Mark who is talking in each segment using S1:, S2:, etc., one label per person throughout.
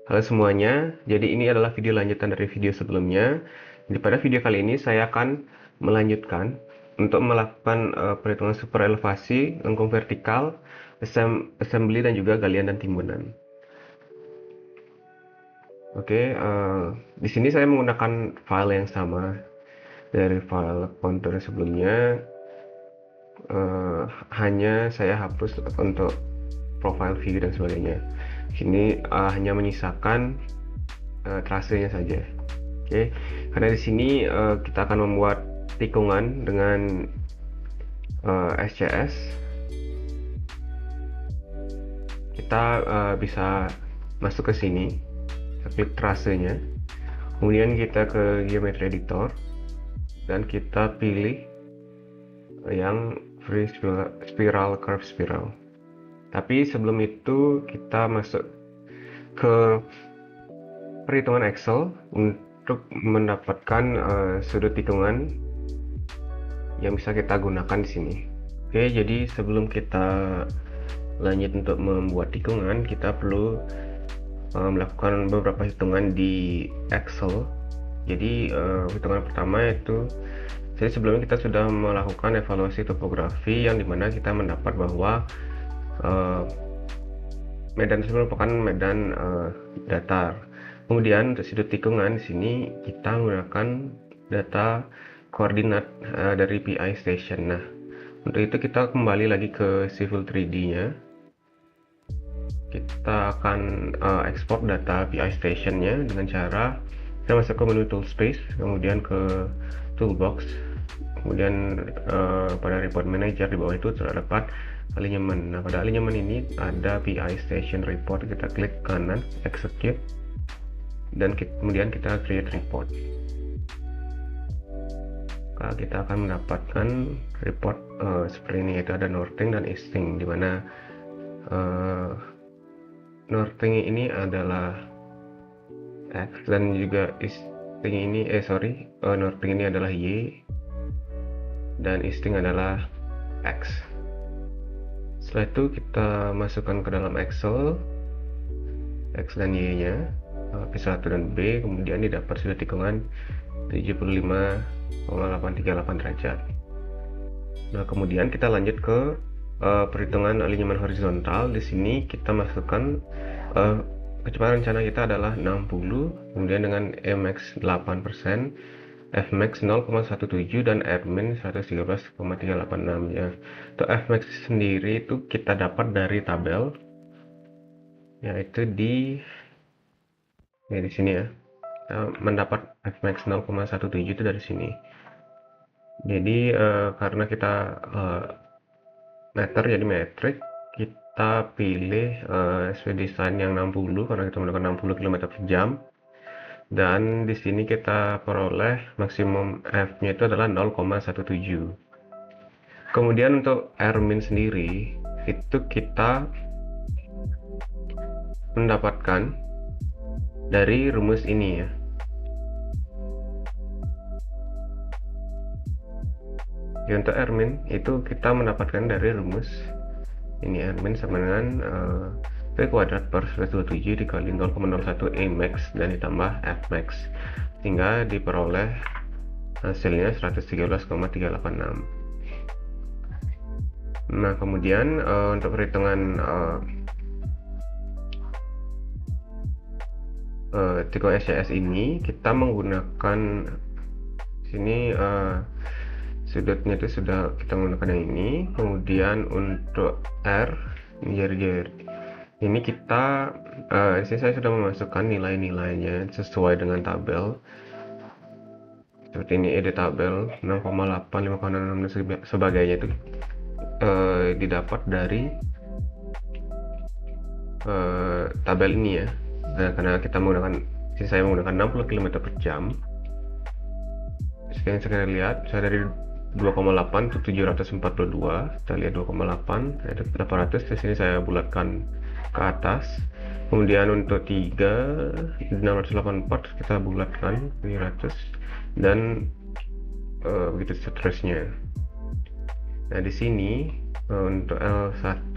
S1: Halo semuanya, jadi ini adalah video lanjutan dari video sebelumnya. Jadi pada video kali ini saya akan melanjutkan untuk melakukan perhitungan super elevasi, lengkung vertikal, assembly dan juga galian dan timbunan. Oke, di sini saya menggunakan file yang sama dari file kontur sebelumnya. Hanya saya hapus untuk profile view dan sebagainya. Sini hanya menyisakan trasenya saja. Oke, karena di sini kita akan membuat tikungan dengan SCS. Kita bisa masuk ke sini, klik trasenya, kemudian kita ke geometry editor dan kita pilih yang free spiral curve spiral. Tapi sebelum itu kita masuk ke perhitungan Excel untuk mendapatkan sudut tikungan yang bisa kita gunakan di sini. Oke, jadi sebelum kita lanjut untuk membuat tikungan, kita perlu melakukan beberapa hitungan di Excel. Jadi hitungan pertama itu, jadi sebelumnya kita sudah melakukan evaluasi topografi yang dimana kita mendapat bahwa medan tersebut merupakan medan datar. Kemudian untuk sudut tikungan di sini kita menggunakan data koordinat dari PI Station. Nah, untuk itu kita kembali lagi ke Civil 3D-nya. Kita akan ekspor data PI Station-nya dengan cara kita masuk ke menu Tool Space, kemudian ke Toolbox, kemudian pada Report Manager di bawah itu terdapat alignment. Nah, pada alignment ini ada PI Station Report. Kita klik kanan, Execute, dan kemudian kita create report. Kita akan mendapatkan report seperti ini, yaitu ada northing dan easting, dimana northing ini adalah X dan juga easting ini northing ini adalah Y dan easting adalah X. Setelah itu kita masukkan ke dalam Excel X dan Y nya, P1 dan B, kemudian didapat sudah tikungan 75,838 derajat. Nah, kemudian kita lanjut ke perhitungan alignment horizontal. Di sini kita masukkan kecepatan rencana kita adalah 60, kemudian dengan Emax 8%, Fmax 0,17 dan Rmin 113,386 ya. Untuk Fmax sendiri itu kita dapat dari tabel, yaitu di sini ya. Kita mendapat Fmax 0,17 itu dari sini. Jadi karena kita meter jadi metrik, kita pilih sesuai desain yang 60 karena kita menggunakan 60 km/jam. Dan di sini kita peroleh maksimum F-nya itu adalah 0,17. Kemudian untuk Rmin sendiri itu kita mendapatkan dari rumus ini ya. Untuk Rmin itu kita mendapatkan dari rumus ini, Rmin sama dengan V kuadrat per 127 dikali 0,01 Emax dan ditambah Fmax, sehingga diperoleh hasilnya 113,386. Nah, kemudian untuk perhitungan tikungan SCS ini kita menggunakan sini sudutnya itu sudah kita menggunakan yang ini. Kemudian untuk R jari-jari ini kita di sini saya sudah memasukkan nilai-nilainya sesuai dengan tabel seperti ini. Edit tabel 6,8, 5,6 dan sebagainya itu didapat dari tabel ini ya. Nah, karena kita menggunakan, saya menggunakan 60 km/jam. Sekarang lihat, saya dari 2,8 ke 742, kita lihat 2,8 ada 800. Di sini saya bulatkan ke atas. Kemudian untuk 3 684 kita bulatkan 700 dan begitu seterusnya. Nah, di sini untuk LS1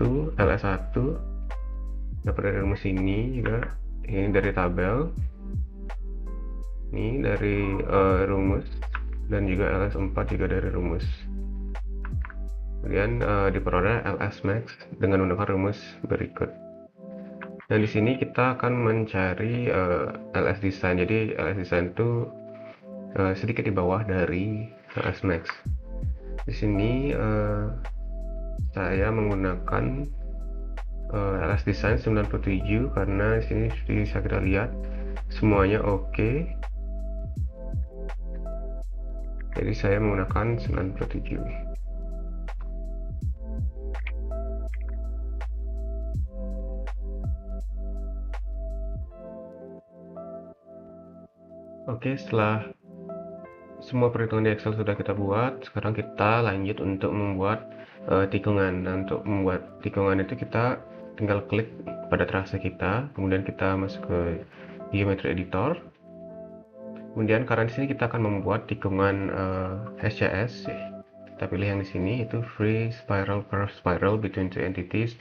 S1: dapat dari rumus ini juga ini dari tabel, ini dari rumus, dan juga ls4 juga dari rumus. Kemudian diperoleh ls max dengan menggunakan rumus berikut. Dan di sini kita akan mencari ls design. Jadi ls design itu sedikit di bawah dari ls max. Di sini saya menggunakan ls design 97 karena di sini bisa kita lihat semuanya oke. Jadi saya menggunakan 97. Oke, setelah semua perhitungan di Excel sudah kita buat, sekarang kita lanjut untuk membuat tikungan. Nah, untuk membuat tikungan itu kita tinggal klik pada trase kita, kemudian kita masuk ke Geometry Editor. Kemudian karena di sini kita akan membuat tikungan SCS, kita pilih yang di sini itu Free Spiral per Spiral Between Two Entities.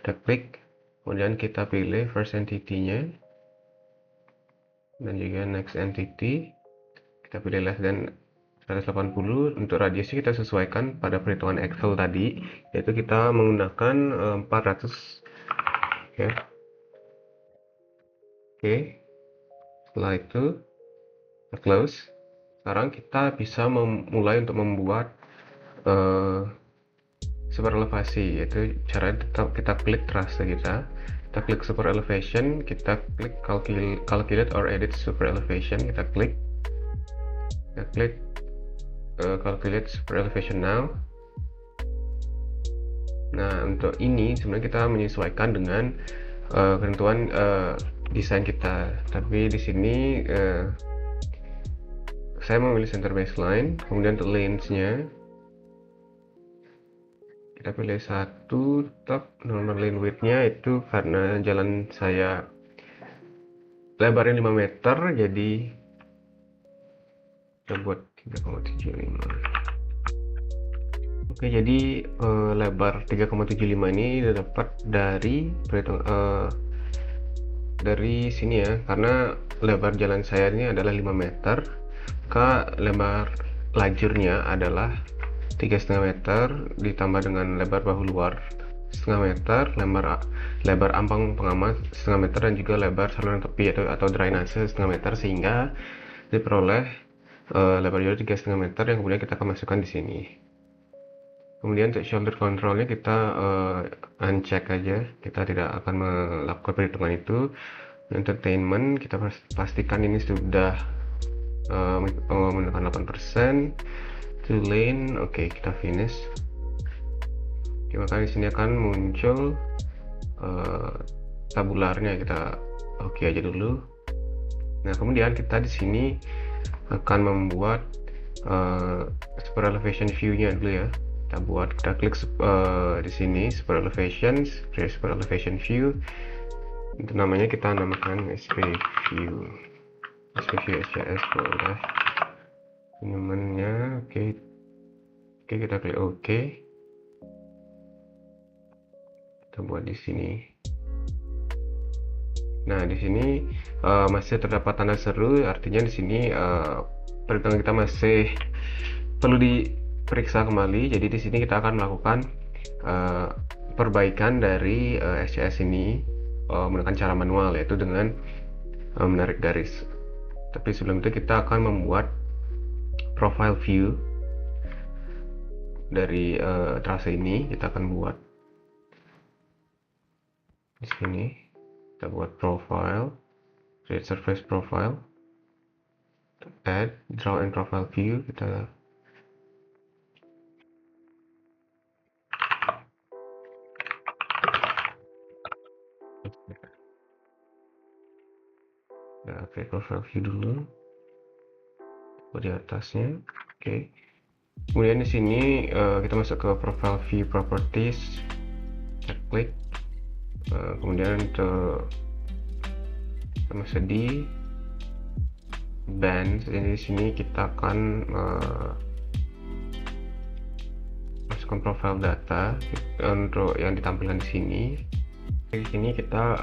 S1: Kita klik, kemudian kita pilih First Entity-nya, dan juga Next Entity. Kita pilih less than 180. Untuk radiusnya kita sesuaikan pada perhitungan Excel tadi, yaitu kita menggunakan 400 ya. Oke, setelah itu kita close. Sekarang kita bisa mulai untuk membuat super elevasi, yaitu cara kita klik trase kita klik super elevation, kita klik calculate or edit super elevation, kita klik calculate super elevation now. Nah, untuk ini sebenarnya kita menyesuaikan dengan ketentuan desain kita, tapi di sini saya memilih center baseline. Kemudian untuk lens-nya kita pilih 1, tetap normal lane width-nya itu karena jalan saya lebarnya 5 meter, jadi kita buat 3,75. Oke, jadi lebar 3,75 ini dapat dari sini ya, karena lebar jalan saya ini adalah 5 meter, maka lebar lajurnya adalah 3,5 meter ditambah dengan lebar bahu luar 0,5 meter, lebar ampang pengaman 0,5 meter, dan juga lebar saluran tepi atau drainase 0,5 meter, sehingga diperoleh lebar jalur 3,5 meter yang kemudian kita akan masukkan di sini. Kemudian untuk shoulder controlnya kita uncheck aja, kita tidak akan melakukan perhitungan itu. Entertainment kita pastikan ini sudah menggunakan 8%. To lane, oke, kita finish. Oke, maka di sini akan muncul tabularnya, kita oke aja dulu. Nah, kemudian kita di sini akan membuat super elevation view-nya dulu ya. Kita klik di sini super elevation, create super elevation view. Itu namanya kita namakan SP view SCS boleh. Namanya oke, kita klik OK. Kita buat di sini. Nah, di sini masih terdapat tanda seru, artinya di sini perhitungan kita masih perlu diperiksa kembali. Jadi di sini kita akan melakukan perbaikan dari SCS ini menggunakan cara manual, yaitu dengan menarik garis. Tapi sebelum itu kita akan membuat profile view dari trase ini. Kita akan buat di sini. Kita buat profile, create surface profile, add draw and profile view. Kita create profile view dulu di atasnya. Oke. Kemudian di sini kita masuk ke profile view properties, kita klik. Kemudian untuk kita masuk di band. Jadi di sini kita akan masukkan profile data untuk yang ditampilkan di sini. Di sini kita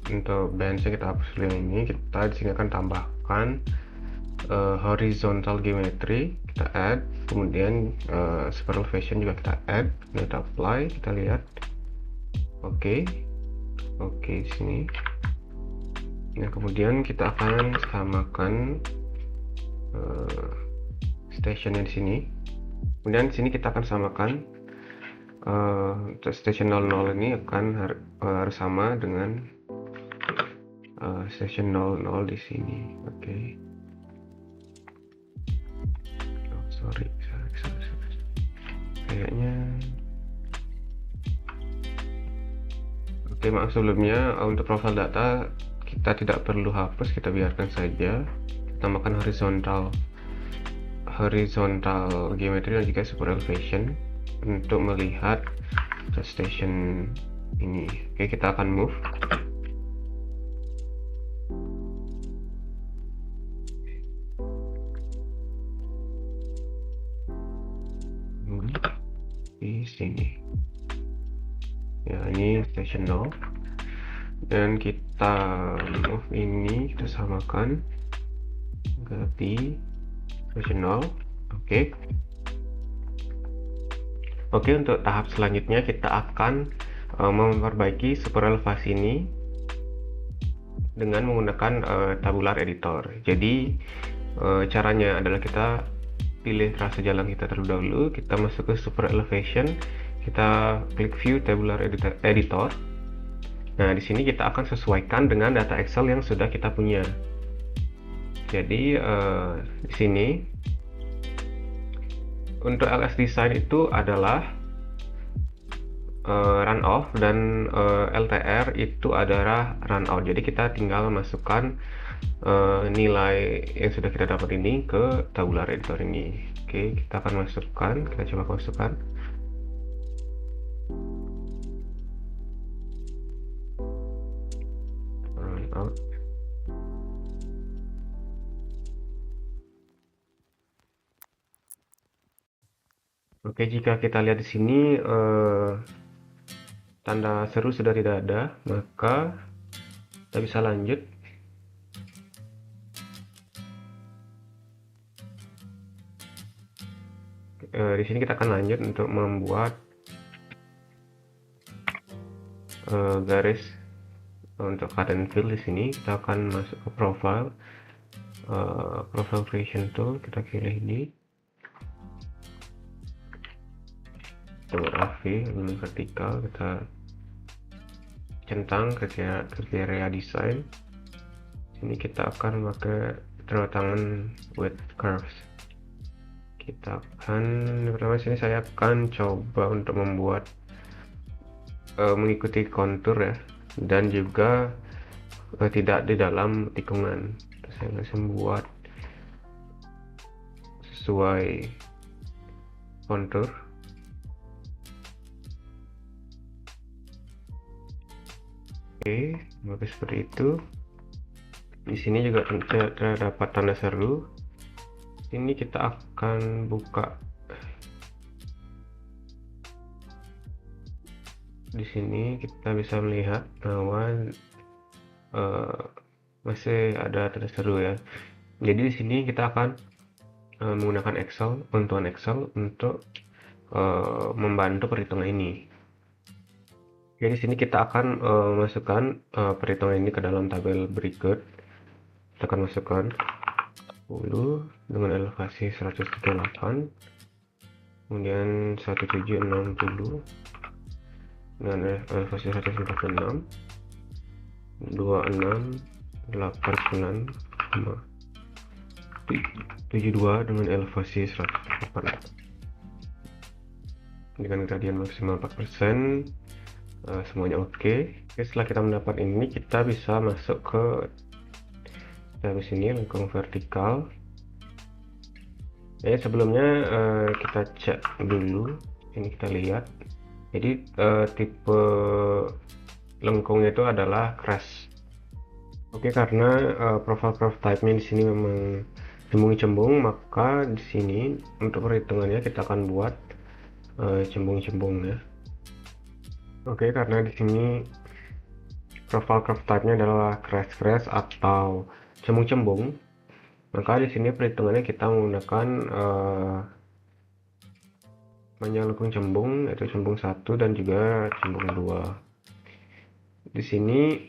S1: untuk bench kita hapus dulu yang ini. Kita di sini akan tambahkan horizontal geometry, kita add, kemudian super elevation juga kita add, kita apply, kita lihat. Oke, di sini. Nah, kemudian kita akan samakan stationnya di sini. Kemudian di sini kita akan samakan station 00 ini akan harus sama dengan station 00 di sini. Oke. Oh, sorry. Kayaknya oke, maaf sebelumnya. Untuk profil data kita tidak perlu hapus, kita biarkan saja. Kita tambahkan horizontal geometry dan juga super elevation untuk melihat station ini. Oke, kita akan move. Di sini ya, ini station 0, dan kita move ini, kita samakan di station 0. Oke, untuk tahap selanjutnya kita akan memperbaiki super elevasi ini dengan menggunakan tabular editor. Jadi caranya adalah kita pilih trase jalan kita terlebih dahulu, kita masuk ke super elevation, kita klik view tabular editor. Nah, di sini kita akan sesuaikan dengan data Excel yang sudah kita punya. Jadi di sini untuk LS design itu adalah run off, dan LTR itu adalah run out. Jadi kita tinggal masukkan nilai yang sudah kita dapat ini ke tabular editor ini. Oke, kita akan masukkan, kita coba masukkan. Run out. Oke, jika kita lihat di sini tanda seru sudah tidak ada, maka kita bisa lanjut. Di sini kita akan lanjut untuk membuat garis untuk cut and fill. Di sini kita akan masuk ke profile creation tool, kita pilih ini, tool AV lalu vertikal, kita centang kriteria desain. Sini kita akan pakai tanda tangan with curves. Kita akan pertama sini saya akan coba untuk membuat mengikuti kontur ya, dan juga tidak di dalam tikungan. Saya langsung buat sesuai kontur. Oke, bagus, seperti itu. Di sini juga terdapat tanda seru. Ini kita akan buka. Di sini kita bisa melihat bahwa masih ada tanda seru ya. Jadi di sini kita akan menggunakan bantuan Excel untuk membantu perhitungan ini. Jadi di sini kita akan masukkan perhitungan ini ke dalam tabel berikut. Kita akan masukkan 10 dengan elevasi 138, kemudian 1760 dengan elevasi 146, 2689, 72 dengan elevasi 108 dengan gradian maksimal 4%. Semuanya oke. Setelah kita mendapat ini, kita bisa masuk ke dari sini lengkung vertikal. Sebelumnya kita cek dulu, ini kita lihat. Jadi tipe lengkungnya itu adalah crash. Oke, karena profile type-nya di sini memang cembung-cembung, maka di sini untuk perhitungannya kita akan buat cembung-cembung ya. Oke, karena di sini profile curve type-nya adalah crash atau cembung-cembung, maka di sini perhitungannya kita menggunakan menyelukung cembung, yaitu cembung 1 dan juga cembung 2. Di sini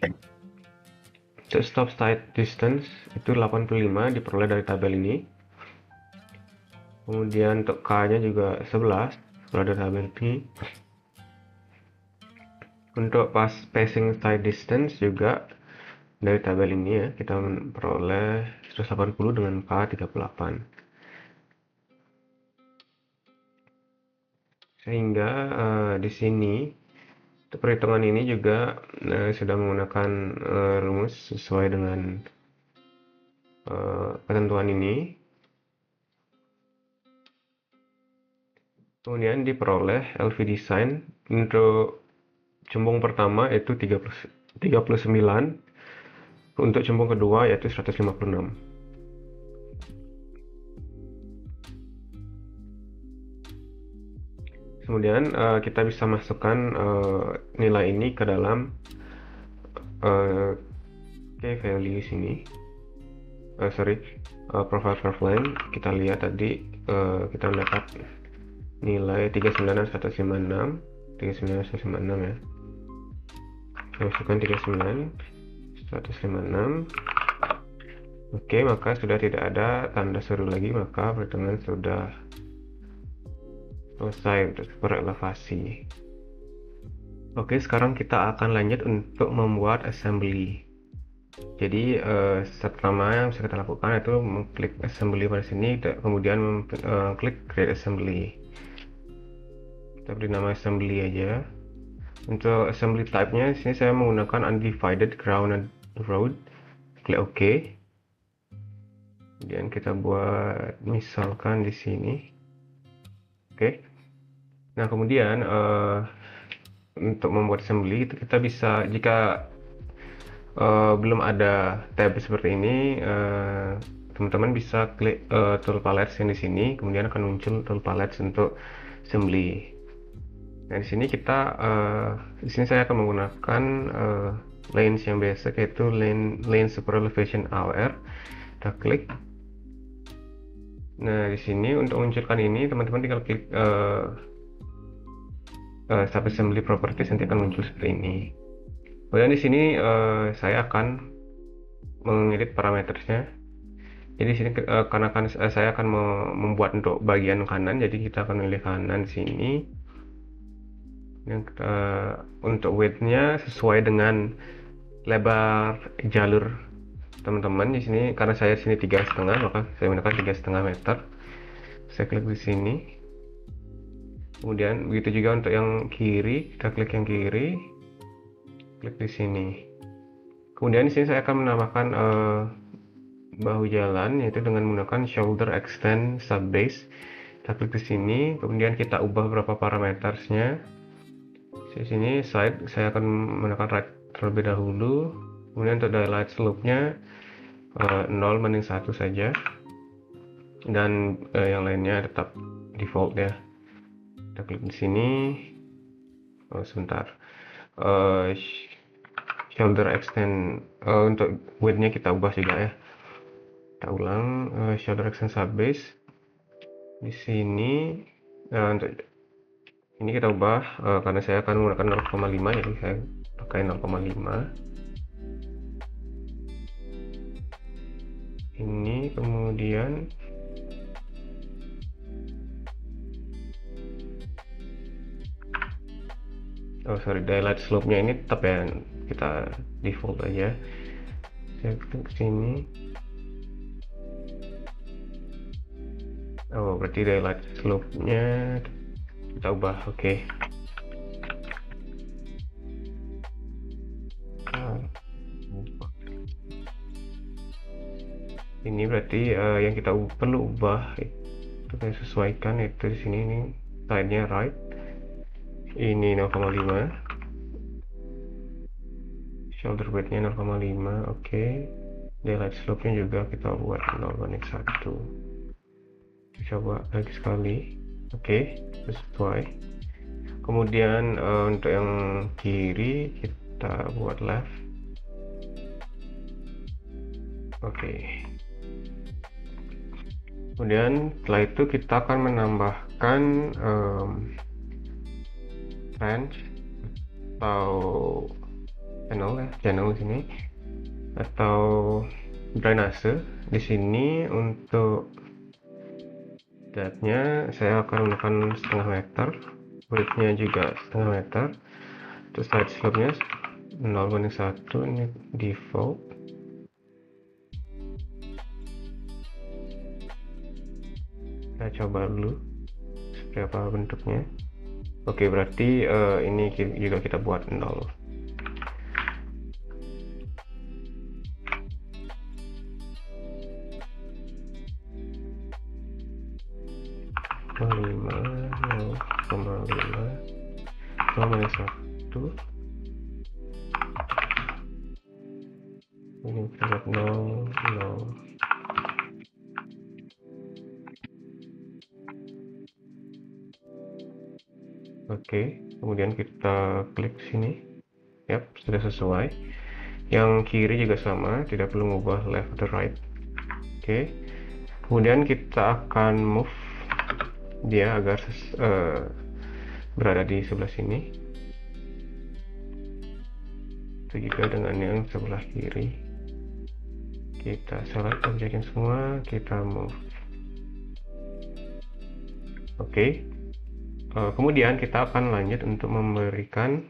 S1: untuk stop side distance itu 85 diperoleh dari tabel ini. Kemudian untuk K-nya juga 11 diperoleh dari tabel ini. Untuk passing side distance juga dari tabel ini ya, kita memperoleh 180 dengan K 38. Sehingga di sini untuk perhitungan ini juga sudah menggunakan rumus sesuai dengan ketentuan ini. Kemudian diperoleh LV design untuk cembung pertama yaitu 39, untuk cembung kedua yaitu 156. Kemudian kita bisa masukkan nilai ini ke dalam key value sini. Profile curve line. Kita lihat tadi kita mendapat nilai 39 dan 156. 39 dan 156 ya. Kita masukkan 39 156. Oke, maka sudah tidak ada tanda seru lagi, maka perhitungan sudah selesai untuk super elevasi. Oke, sekarang kita akan lanjut untuk membuat assembly. Jadi step pertama yang bisa kita lakukan itu mengklik assembly pada sini, kemudian klik create assembly. Kita beri nama assembly aja. Untuk assembly type-nya sini saya menggunakan undivided grounded road. Klik OK. Kemudian kita buat misalkan di sini. Oke. Nah, kemudian untuk membuat assembly itu kita bisa, jika belum ada tab seperti ini, teman-teman bisa klik tool palettes yang di sini, kemudian akan muncul tool palettes untuk assembly. Nah, di sini saya akan menggunakan lanes yang biasa, yaitu lane super elevation AOR. Kita klik. Nah, di sini untuk munculkan ini, teman-teman tinggal klik sub assembly properties, nanti akan muncul seperti ini. Kemudian di sini saya akan mengedit parametersnya. Jadi di sini karena saya akan membuat untuk bagian kanan, jadi kita akan memilih kanan di sini. Untuk width-nya sesuai dengan lebar jalur teman-teman. Di sini karena saya di sini 3,5, maka saya menggunakan 3,5 meter. Saya klik di sini. Kemudian begitu juga untuk yang kiri, kita klik yang kiri. Klik di sini. Kemudian di sini saya akan menambahkan bahu jalan, yaitu dengan menggunakan shoulder extend sub base. Kita klik di sini, kemudian kita ubah beberapa parametersnya. Di sini side saya akan menggunakan right terlebih dahulu. Kemudian untuk daylight slope-nya 0 banding 1 saja. Dan yang lainnya tetap default ya. Kita klik di sini. Sebentar. Shoulder extend untuk width-nya kita ubah juga ya. Kita ulang, shoulder extend sub base di sini. Untuk ini kita ubah karena saya akan menggunakan 0,5, jadi saya pakai 0,5. Ini kemudian daylight slope-nya ini tetap ya, kita default aja. Saya klik ke sini. Berarti daylight slope-nya kita ubah. Oke. Ini berarti yang kita perlu ubah itu kita sesuaikan, itu di sini ini side-nya right. Ini 0,5. Shoulder width-nya 0,5. Oke. Daylight slope-nya juga kita buat 0,1. Coba lagi sekali. Oke, sesuai. Kemudian untuk yang kiri kita buat left. Oke. Kemudian setelah itu kita akan menambahkan range atau channel di sini, atau drainase di sini. Untuk depth-nya saya akan menggunakan 0,5 meter, width-nya juga 0,5 meter, terus side slope-nya 0:1, ini default. Kita coba dulu seperti apa bentuknya. Oke, berarti ini juga kita buat 0. Lima, 0,5, 0,1. Ini kita buat 0, 0. Oke, kemudian kita klik sini. Yap, sudah sesuai. Yang kiri juga sama, tidak perlu mengubah left atau right. Oke, kemudian kita akan move dia agar berada di sebelah sini. Itu juga dengan yang sebelah kiri. Kita select objeknya semua, kita move. Oke. Kemudian kita akan lanjut untuk memberikan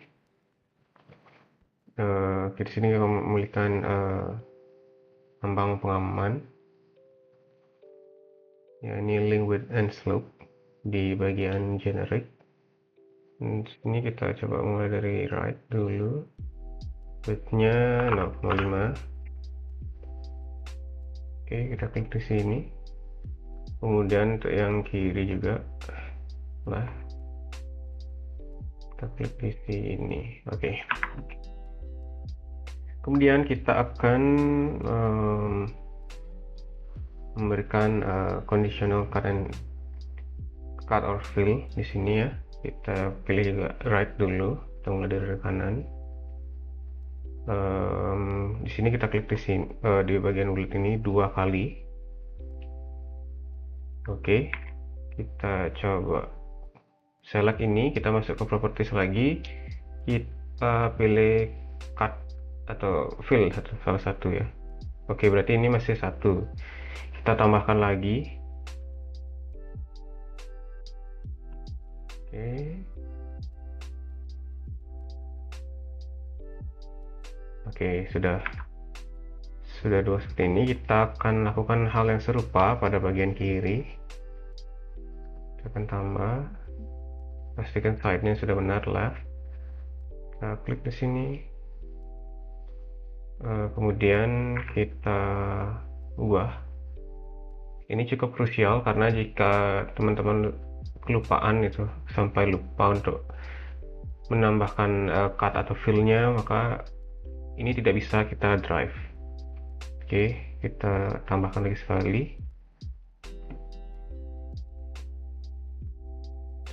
S1: di sini memberikan ambang pengaman, ya, ini link width and slope di bagian generic. Ini kita coba mulai dari right dulu, width-nya 0,5. Oke, kita klik di sini. Kemudian untuk yang kiri juga lah, kita klik di sini. Oke. Kemudian kita akan memberikan conditional cut or fill di sini, ya. Kita pilih juga right dulu, kita mulai dari kanan. Di sini kita klik di sini, di bagian bulat ini 2 kali. Oke, kita coba select ini, kita masuk ke properties lagi, kita pilih cut atau fill salah satu, ya. Oke, berarti ini masih 1. Kita tambahkan lagi. Oke, sudah 2 seperti ini. Kita akan lakukan hal yang serupa pada bagian kiri. Kita akan tambah, pastikan side-nya sudah benar, left. Kita klik di sini. Kemudian kita ubah. Ini cukup krusial karena jika teman-teman kelupaan itu, sampai lupa untuk menambahkan cut atau fill-nya, maka ini tidak bisa kita drive. Oke, kita tambahkan lagi sekali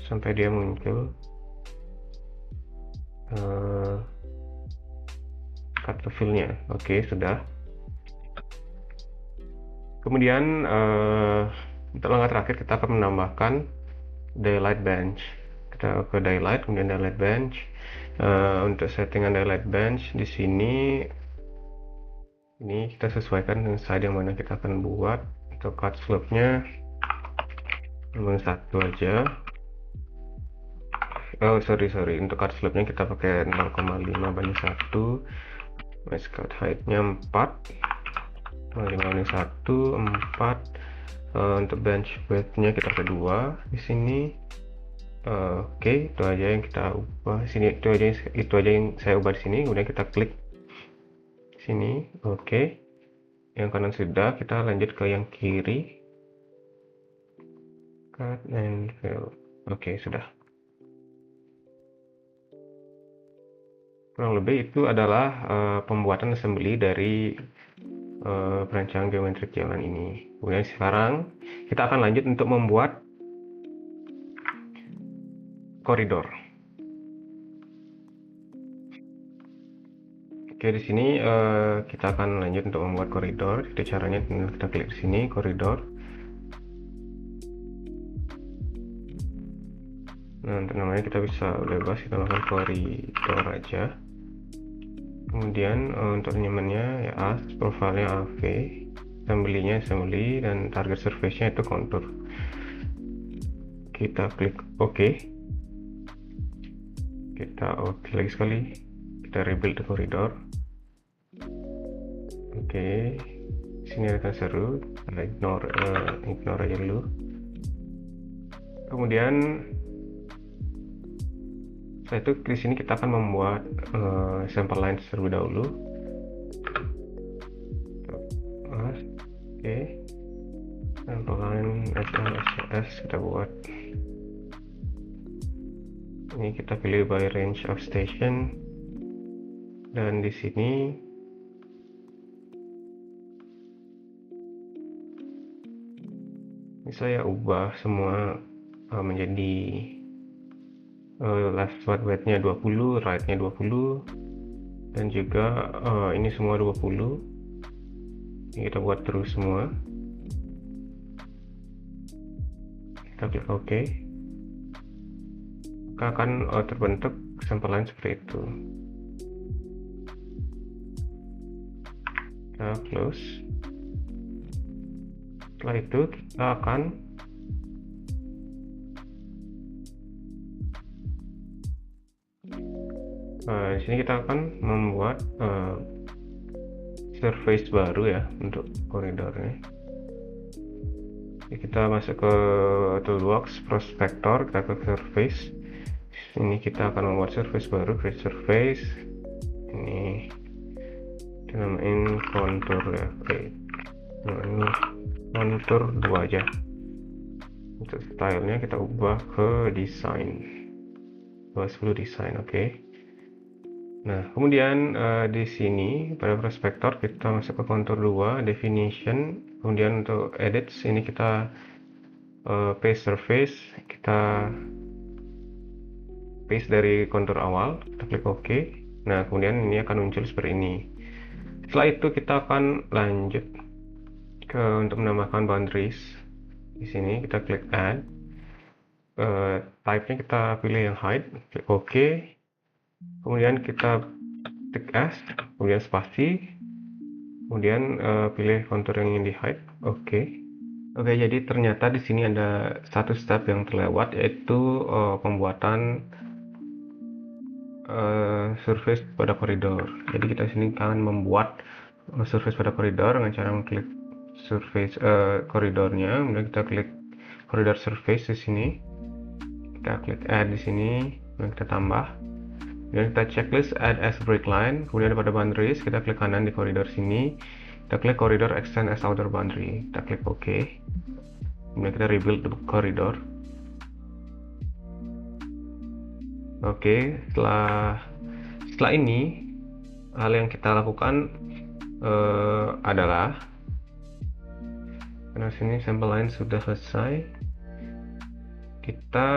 S1: sampai dia muncul cut atau fill-nya. Oke, sudah. Kemudian untuk langkah terakhir kita akan menambahkan daylight bench. Kita ke daylight, kemudian daylight bench. Untuk settingan daylight bench di sini, ini kita sesuaikan dengan side yang mana kita akan buat. Untuk cut slope-nya 1 aja. Oh, sorry, untuk cut slope-nya kita pakai 0,5/1. Max cut height-nya 4. 0,5/1, 4. Untuk bench width-nya kita pakai 2 di sini. Oke, itu aja yang kita ubah di sini. Itu aja yang saya ubah di sini. Kemudian kita klik sini. Oke, yang kanan sudah. Kita lanjut ke yang kiri, cut and fill. Oke, sudah. Kurang lebih itu adalah pembuatan assembly dari perancangan geometrik jalan ini. Kemudian sekarang kita akan lanjut untuk membuat koridor. Oke, di sini kita akan lanjut untuk membuat koridor. Jadi caranya kita klik di sini koridor. Nah, untuk namanya kita bisa bebas, kita lakukan koridor aja. Kemudian untuk nyamannya ya as, profilnya AV, assembly-nya assembly, dan target surface-nya itu contour. Kita klik OK. Kita OK lagi sekali. Kita rebuild the koridor. Oke, sini akan seru. Kita ignore aja dulu. Kemudian setelah itu di sini kita akan membuat sample lines terlebih dahulu. Oke, sample line SLS kita buat. Ini kita pilih by range of station, dan di sini saya ubah semua menjadi left weight-nya 20, right-nya 20, dan juga ini semua 20. Ini kita buat terus semua. Kita klik OK. Maka akan terbentuk sampel line seperti itu. Kita close. Setelah itu kita akan di sini kita akan membuat surface baru ya untuk koridornya. Jadi kita masuk ke toolbox prospector, kita ke surface. Ini kita akan membuat surface baru, create surface. Ini kita namain contour ya. Nah, ini contour 2 aja. Untuk stylenya kita ubah ke design 210 design. Oke. Nah, kemudian di sini pada prospector kita masuk ke contour 2 definition. Kemudian untuk edits ini kita paste surface, kita paste dari kontur awal, kita klik OK. Nah, kemudian ini akan muncul seperti ini. Setelah itu kita akan lanjut ke untuk menambahkan boundaries. Di sini kita klik add. Type-nya kita pilih yang height, klik OK. Kemudian kita klik S, kemudian spasi. Kemudian pilih kontur yang ingin di hide. OK. Oke, jadi ternyata di sini ada satu step yang terlewat, yaitu pembuatan surface pada koridor. Jadi kita sini akan membuat surface pada koridor dengan cara mengklik surface koridornya, kemudian kita klik koridor surface di sini, kita klik add di sini, kemudian kita tambah, kemudian kita checklist add as break line, kemudian pada boundaries kita klik kanan di koridor sini, kita klik koridor extend as outer boundary, kita klik OK, kemudian kita rebuild the koridor. Oke, setelah ini hal yang kita lakukan adalah karena sini sampel line sudah selesai, kita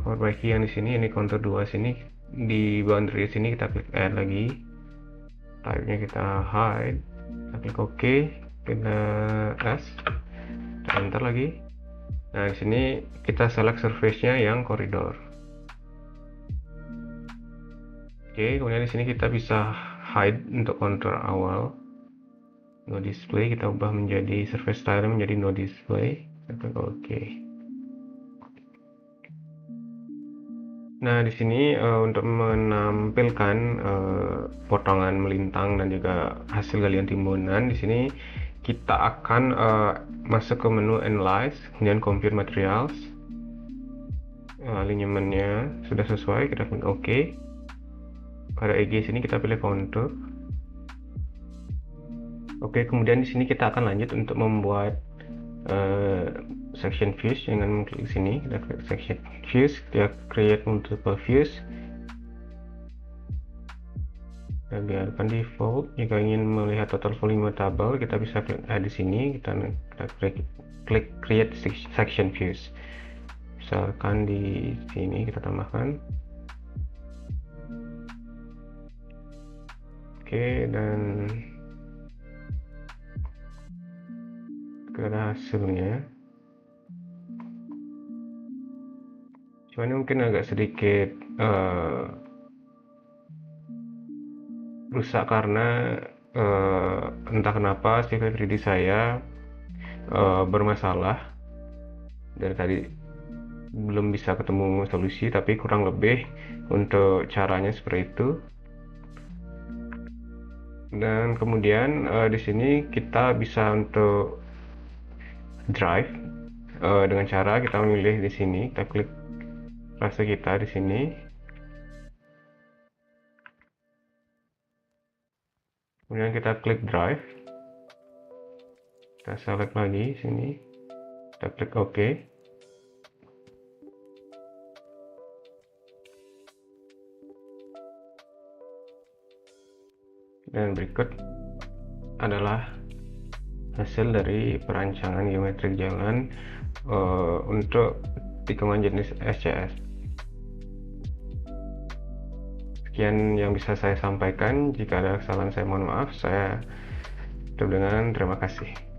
S1: perbaiki yang di sini, ini contour 2 sini, di boundary sini kita klik add lagi, type-nya kita hide, kita klik OK, kita S, kita enter lagi. Nah, di sini kita select surface-nya yang koridor. Oke, kemudian di sini kita bisa hide untuk contour awal. No display kita ubah menjadi surface style menjadi no display. Oke. Nah, di sini untuk menampilkan potongan melintang dan juga hasil galian timbunan, di sini kita akan masuk ke menu analyze, kemudian compute materials. Alignment-nya sudah sesuai, kita klik OK. Pada EG sini kita pilih contour. Oke, kemudian di sini kita akan lanjut untuk membuat section views dengan mengklik sini, kita klik section views, kita create multiple views. Kita biarkan default. Jika ingin melihat total volume table, kita bisa klik add di sini, kita klik create section views. Misalkan di sini kita tambahkan. Oke, Oke, dan ke hasilnya. Cuman ini mungkin agak sedikit rusak karena entah kenapa Civil 3D saya bermasalah dari tadi, belum bisa ketemu solusi, tapi kurang lebih untuk caranya seperti itu. Dan kemudian di sini kita bisa untuk drive dengan cara kita memilih di sini, kita klik rasa kita di sini, kemudian kita klik drive, kita select lagi sini, kita klik OK. Dan berikut adalah hasil dari perancangan geometrik jalan untuk tikungan jenis SCS. Sekian yang bisa saya sampaikan. Jika ada kesalahan saya mohon maaf. Saya tutup dengan terima kasih.